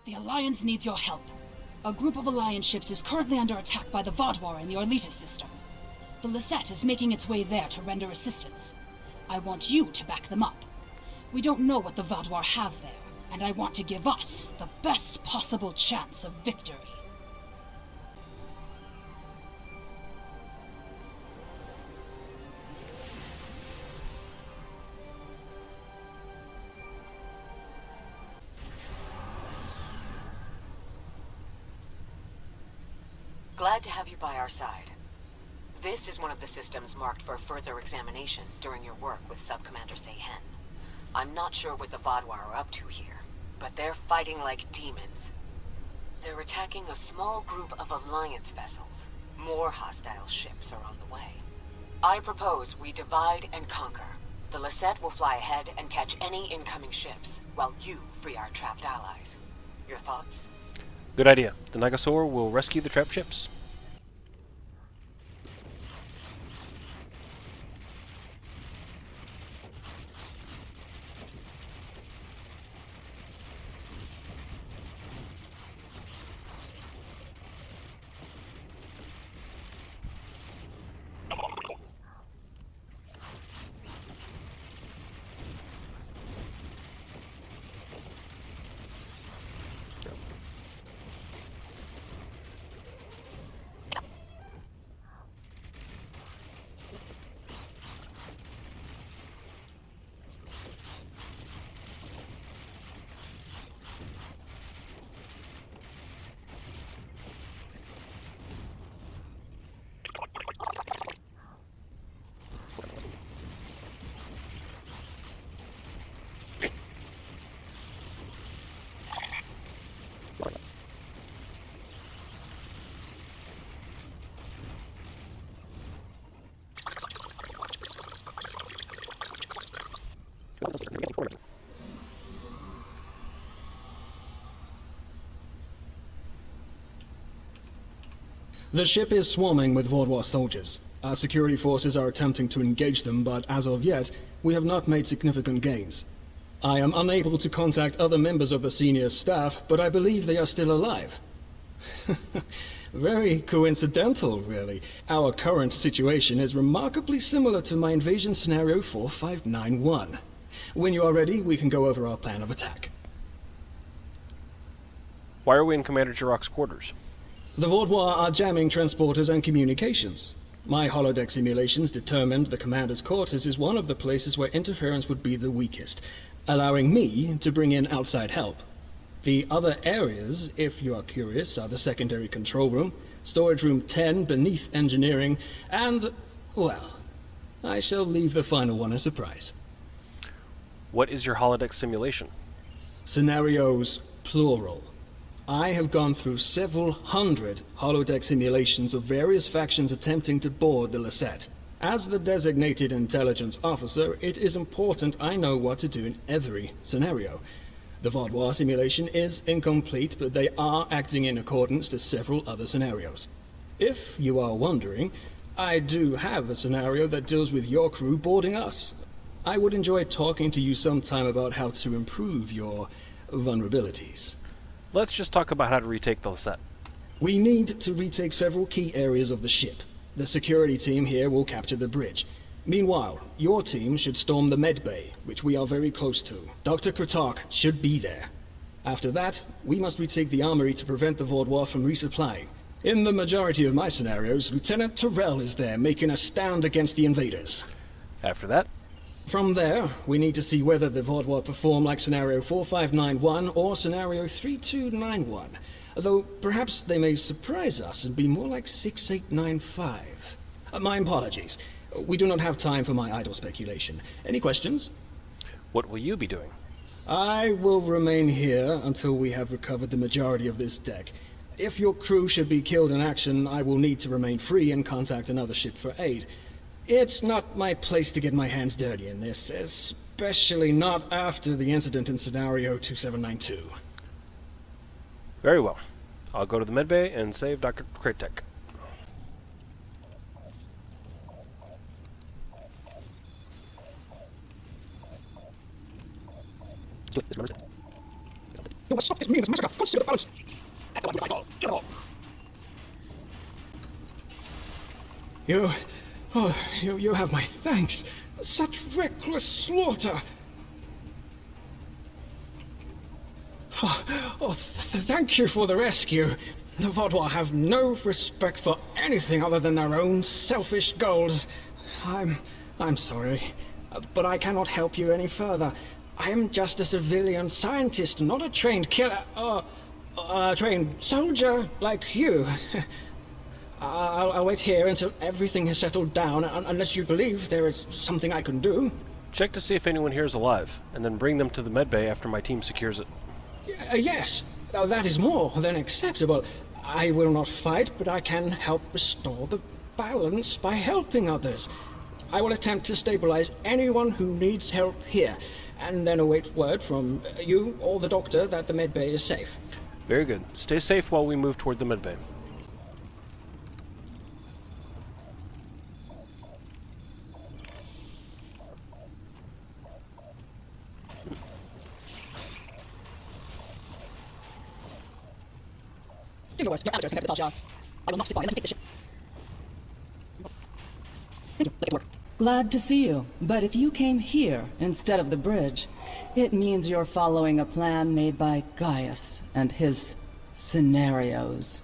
The Alliance needs your help. A group of Alliance ships is currently under attack by the Vaadwaur in the Orletus system. The Lisette is making its way there to render assistance. I want you to back them up. We don't know what the Vaadwaur have there, and I want to give us the best possible chance of victory. Glad to have you by our side. This is one of the systems marked for further examination during your work with Subcommander Seyhen. I'm not sure what the Vaadwaur are up to here, but they're fighting like demons. They're attacking a small group of Alliance vessels. More hostile ships are on the way. I propose we divide and conquer. The Lisette will fly ahead and catch any incoming ships, while you free our trapped allies. Your thoughts? Good idea. The Nagasaur will rescue the trapped ships. The ship is swarming with Vaadwaur soldiers. Our security forces are attempting to engage them, but as of yet, we have not made significant gains. I am unable to contact other members of the senior staff, but I believe they are still alive. Very coincidental, really. Our current situation is remarkably similar to my invasion scenario 4591. When you are ready, we can go over our plan of attack. Why are we in Commander Jirok's quarters? The Vaadwaur are jamming transporters and communications. My holodeck simulations determined the commander's quarters is one of the places where interference would be the weakest, allowing me to bring in outside help. The other areas, if you are curious, are the secondary control room, storage room 10 beneath engineering, and, well, I shall leave the final one a surprise. What is your holodeck simulation? Scenarios, plural. I have gone through several hundred holodeck simulations of various factions attempting to board the Lisette. As the designated intelligence officer, it is important I know what to do in every scenario. The Vaadwaur simulation is incomplete, but they are acting in accordance to several other scenarios. If you are wondering, I do have a scenario that deals with your crew boarding us. I would enjoy talking to you sometime about how to improve your vulnerabilities. Let's just talk about how to retake the Lisette. We need to retake several key areas of the ship. The security team here will capture the bridge. Meanwhile, your team should storm the med bay, which we are very close to. Dr. Kratark should be there. After that, we must retake the armory to prevent the Vaadwaur from resupplying. In the majority of my scenarios, Lieutenant Terrell is there making a stand against the invaders. After that? From there, we need to see whether the Vaadwaur perform like Scenario 4591 or Scenario 3291. Though perhaps they may surprise us and be more like 6895. My apologies. We do not have time for my idle speculation. Any questions? What will you be doing? I will remain here until we have recovered the majority of this deck. If your crew should be killed in action, I will need to remain free and contact another ship for aid. It's not my place to get my hands dirty in this, especially not after the incident in Scenario 2792. Very well. I'll go to the medbay and save Dr. Kratek. You must stop this meaningless massacre! Consider the balance! That's what I call. Get off! You have my thanks. Such reckless slaughter! Thank you for the rescue. The Vaudois have no respect for anything other than their own selfish goals. I'm sorry, but I cannot help you any further. I am just a civilian scientist, not a trained killer, a trained soldier like you. I'll wait here until everything has settled down, unless you believe there is something I can do. Check to see if anyone here is alive, and then bring them to the medbay after my team secures it. Yes, that is more than acceptable. I will not fight, but I can help restore the balance by helping others. I will attempt to stabilize anyone who needs help here, and then await word from you or the doctor that the medbay is safe. Very good. Stay safe while we move toward the medbay. Do yours. Your amateurs compared to the Valjar. I will not sit by and let you take the ship. Thank you. Let's get to work. Glad to see you, but if you came here instead of the bridge, it means you're following a plan made by Gaius and his scenarios.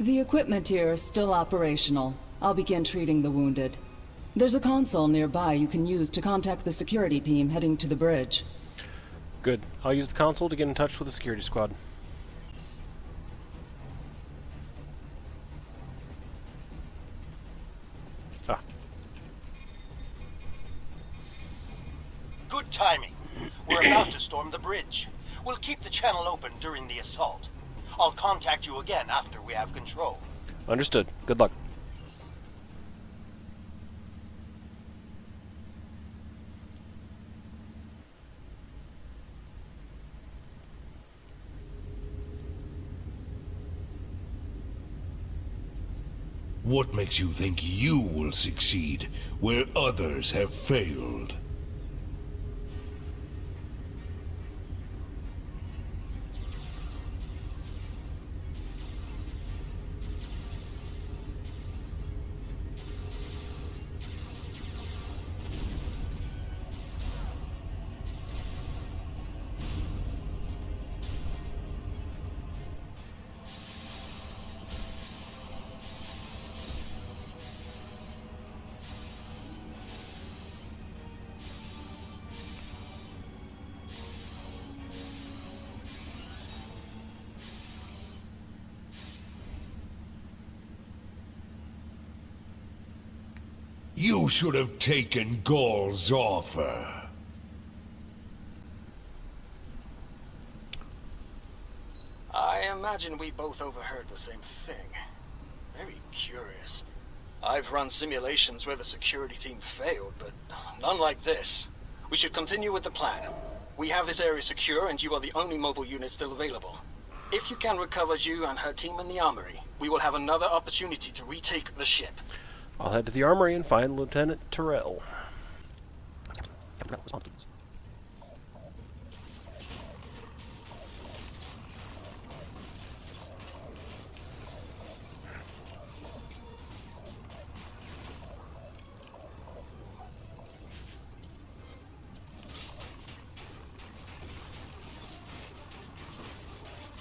The equipment here is still operational. I'll begin treating the wounded. There's a console nearby you can use to contact the security team heading to the bridge. Good. I'll use the console to get in touch with the security squad. Good timing. We're about to storm the bridge. We'll keep the channel open during the assault. I'll contact you again after we have control. Understood. Good luck. What makes you think you will succeed where others have failed? You should have taken Gaul's offer. I imagine we both overheard the same thing. Very curious. I've run simulations where the security team failed, but none like this. We should continue with the plan. We have this area secure, and you are the only mobile unit still available. If you can recover Ju and her team in the armory, we will have another opportunity to retake the ship. I'll head to the armory and find Lieutenant Terrell.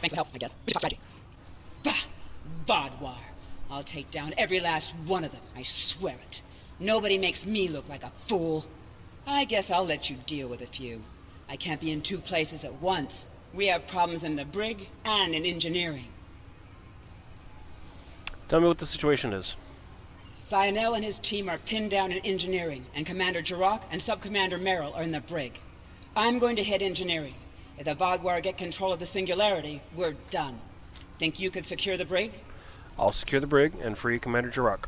Thanks for the help, I guess. What's your strategy? Bah! Vaudwire. I'll take down every last one of them, I swear it. Nobody makes me look like a fool. I guess I'll let you deal with a few. I can't be in two places at once. We have problems in the brig and in engineering. Tell me what the situation is. Cyanel and his team are pinned down in engineering, and Commander Jirok and Sub-Commander Merrill are in the brig. I'm going to hit engineering. If the Vaudwire get control of the Singularity, we're done. Think you could secure the brig? I'll secure the brig and free Commander Jirok.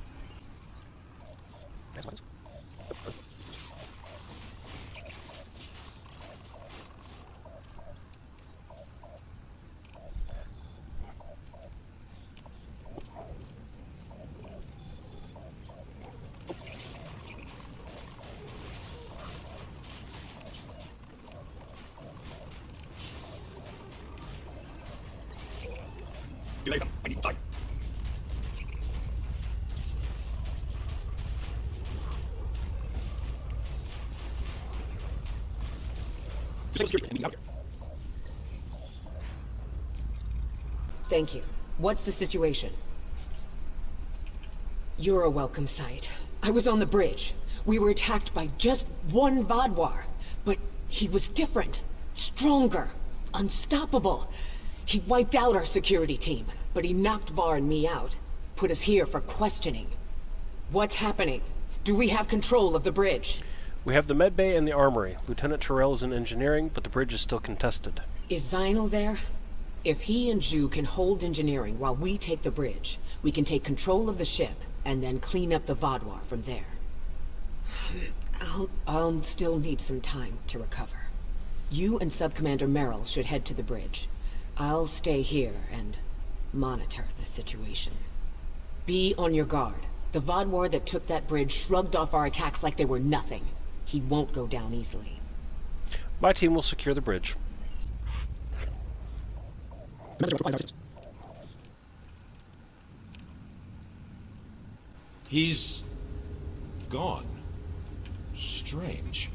Thank you. What's the situation? You're a welcome sight. I was on the bridge. We were attacked by just one Vodwar, but he was different, stronger, unstoppable. He wiped out our security team, but he knocked Var and me out. Put us here for questioning. What's happening? Do we have control of the bridge? We have the medbay and the armory. Lieutenant Terrell is in engineering, but the bridge is still contested. Is Zynel there? If he and Zhu can hold engineering while we take the bridge, we can take control of the ship and then clean up the Vodwar from there. I'll still need some time to recover. You and Subcommander Merrill should head to the bridge. I'll stay here and monitor the situation. Be on your guard. The Vodwar that took that bridge shrugged off our attacks like they were nothing. He won't go down easily. My team will secure the bridge. He's gone. Strange.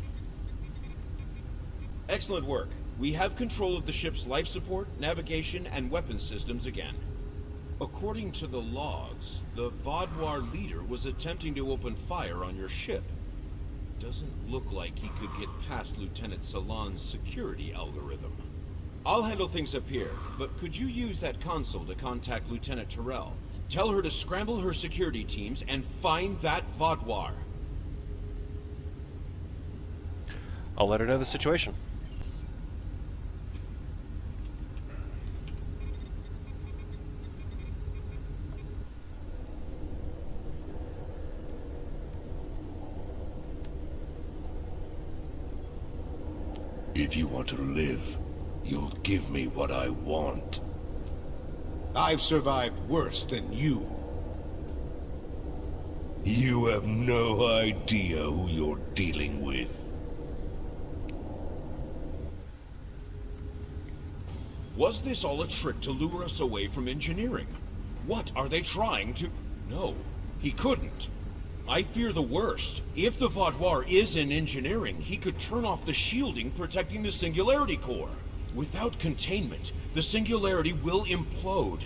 Excellent work. We have control of the ship's life support, navigation, and weapons systems again. According to the logs, the Vodwar leader was attempting to open fire on your ship. Doesn't look like he could get past Lieutenant Salon's security algorithm. I'll handle things up here, but could you use that console to contact Lieutenant Terrell? Tell her to scramble her security teams and find that Vodwar. I'll let her know the situation. If you want to live, you'll give me what I want. I've survived worse than you. You have no idea who you're dealing with. Was this all a trick to lure us away from engineering? What are they trying to... No, he couldn't. I fear the worst. If the Vodwar is in engineering, he could turn off the shielding protecting the Singularity Core. Without containment, the Singularity will implode.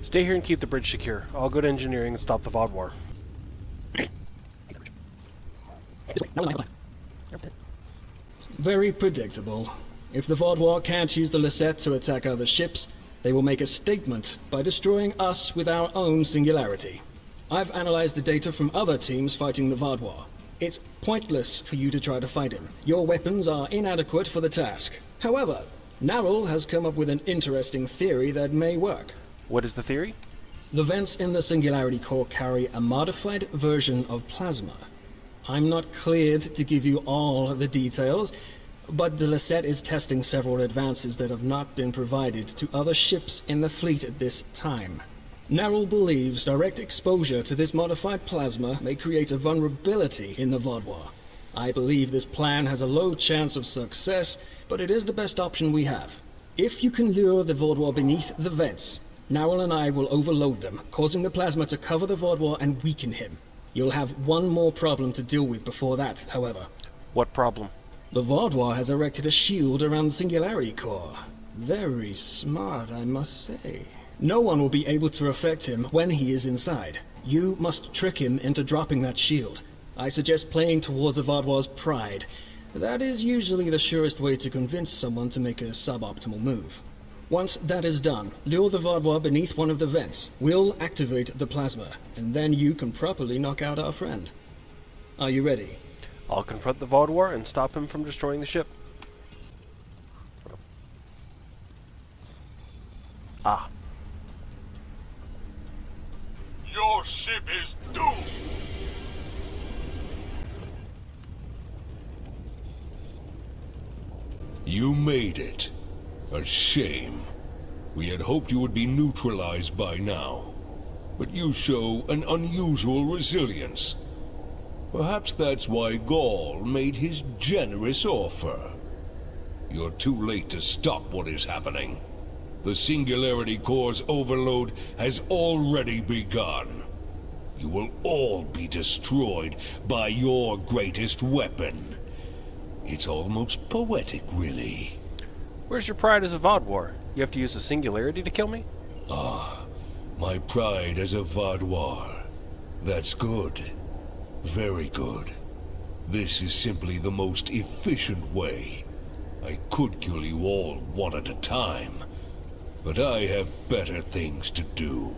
Stay here and keep the bridge secure. I'll go to engineering and stop the Vodwar. Very predictable. If the Vodwar can't use the Lisette to attack other ships, they will make a statement by destroying us with our own singularity. I've analyzed the data from other teams fighting the Vodwar. It's pointless for you to try to fight him. Your weapons are inadequate for the task. However, Narrell has come up with an interesting theory that may work. What is the theory? The vents in the Singularity Core carry a modified version of plasma. I'm not cleared to give you all the details, but the Lisette is testing several advances that have not been provided to other ships in the fleet at this time. Narrell believes direct exposure to this modified plasma may create a vulnerability in the Vodwar. I believe this plan has a low chance of success, but it is the best option we have. If you can lure the Vodwar beneath the vents, Narrell and I will overload them, causing the plasma to cover the Vodwar and weaken him. You'll have one more problem to deal with before that, however. What problem? The Vodwar has erected a shield around the Singularity Core. Very smart, I must say. No one will be able to affect him when he is inside. You must trick him into dropping that shield. I suggest playing towards the Vodwar's pride. That is usually the surest way to convince someone to make a suboptimal move. Once that is done, lure the Vodwar beneath one of the vents. We'll activate the plasma, and then you can properly knock out our friend. Are you ready? I'll confront the Vodwar and stop him from destroying the ship. Ah. Your ship is doomed! You made it. A shame. We had hoped you would be neutralized by now. But you show an unusual resilience. Perhaps that's why Gaul made his generous offer. You're too late to stop what is happening. The Singularity Core's overload has already begun. You will all be destroyed by your greatest weapon. It's almost poetic, really. Where's your pride as a Vaadwaur? You have to use a singularity to kill me? Ah, my pride as a Vaadwaur. That's good. Very good. This is simply the most efficient way. I could kill you all one at a time, but I have better things to do.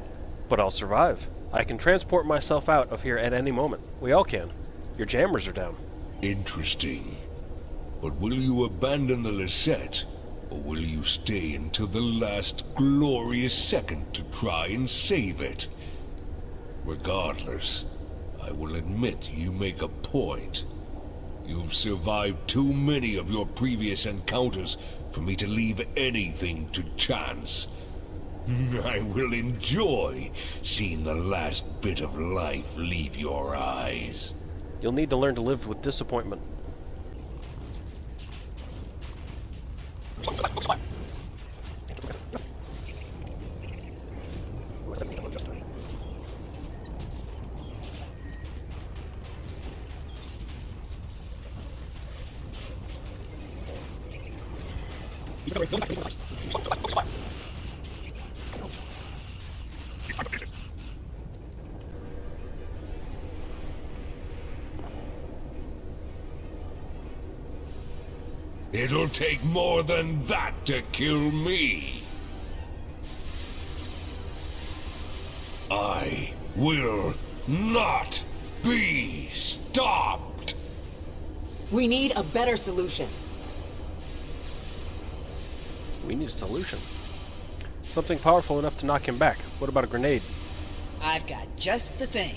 But I'll survive. I can transport myself out of here at any moment. We all can. Your jammers are down. Interesting. But will you abandon the Lisette, or will you stay until the last glorious second to try and save it? Regardless, I will admit you make a point. You've survived too many of your previous encounters for me to leave anything to chance. I will enjoy seeing the last bit of life leave your eyes. You'll need to learn to live with disappointment. It'll take more than that to kill me. I will not be stopped. We need a better solution. We need a solution. Something powerful enough to knock him back. What about a grenade? I've got just the thing.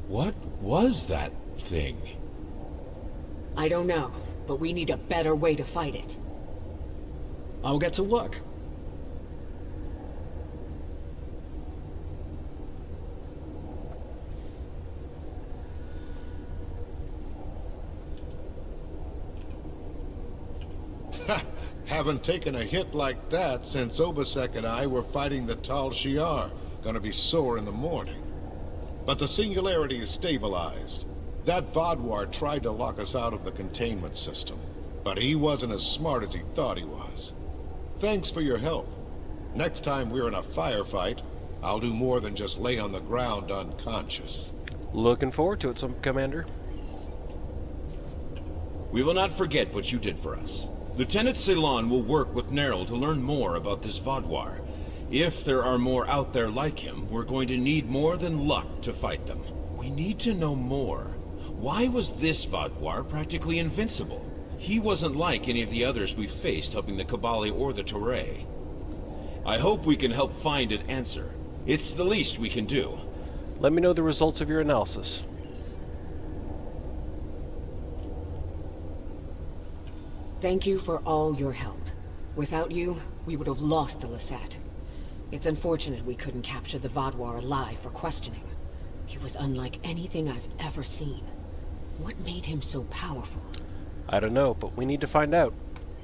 What was that thing? I don't know, but we need a better way to fight it. I'll get to work. Haven't taken a hit like that since Obasek and I were fighting the Tal Shiar. Gonna be sore in the morning. But the singularity is stabilized. That Vaadwaur tried to lock us out of the containment system, but he wasn't as smart as he thought he was. Thanks for your help. Next time we're in a firefight, I'll do more than just lay on the ground unconscious. Looking forward to it, Commander. We will not forget what you did for us. Lieutenant Ceylon will work with Nerl to learn more about this Vaadwaur. If there are more out there like him, we're going to need more than luck to fight them. We need to know more. Why was this Vaadwaur practically invincible? He wasn't like any of the others we faced helping the Kabali or the Toray. I hope we can help find an answer. It's the least we can do. Let me know the results of your analysis. Thank you for all your help. Without you, we would have lost the Lisette. It's unfortunate we couldn't capture the Vaadwaur alive for questioning. He was unlike anything I've ever seen. What made him so powerful? I don't know, but we need to find out.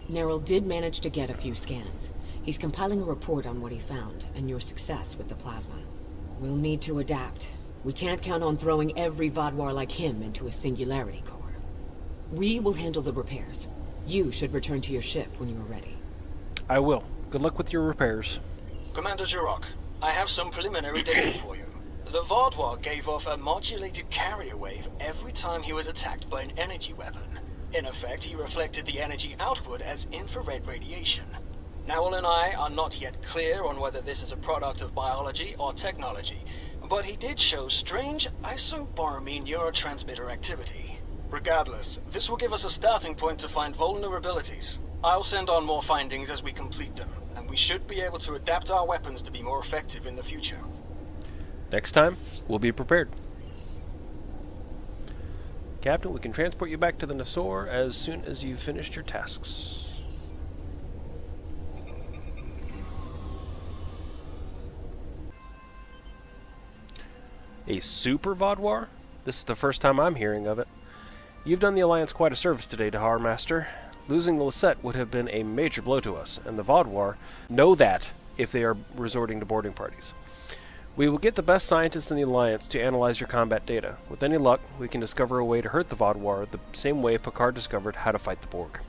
Nerl did manage to get a few scans. He's compiling a report on what he found, and your success with the plasma. We'll need to adapt. We can't count on throwing every Vaadwaur like him into a singularity core. We will handle the repairs. You should return to your ship when you are ready. I will. Good luck with your repairs. Commander Jurok, I have some preliminary data for you. The Vaadwaur gave off a modulated carrier wave every time he was attacked by an energy weapon. In effect, he reflected the energy outward as infrared radiation. Nowell and I are not yet clear on whether this is a product of biology or technology, but he did show strange isoboromine neurotransmitter activity. Regardless, this will give us a starting point to find vulnerabilities. I'll send on more findings as we complete them, and we should be able to adapt our weapons to be more effective in the future. Next time, we'll be prepared. Captain, we can transport you back to the Nasor as soon as you've finished your tasks. A super Vaadwaur? This is the first time I'm hearing of it. You've done the Alliance quite a service today, Dahar Master. Losing the Lisette would have been a major blow to us, and the Vaudouar know that if they are resorting to boarding parties. We will get the best scientists in the Alliance to analyze your combat data. With any luck, we can discover a way to hurt the Vaudouar the same way Picard discovered how to fight the Borg.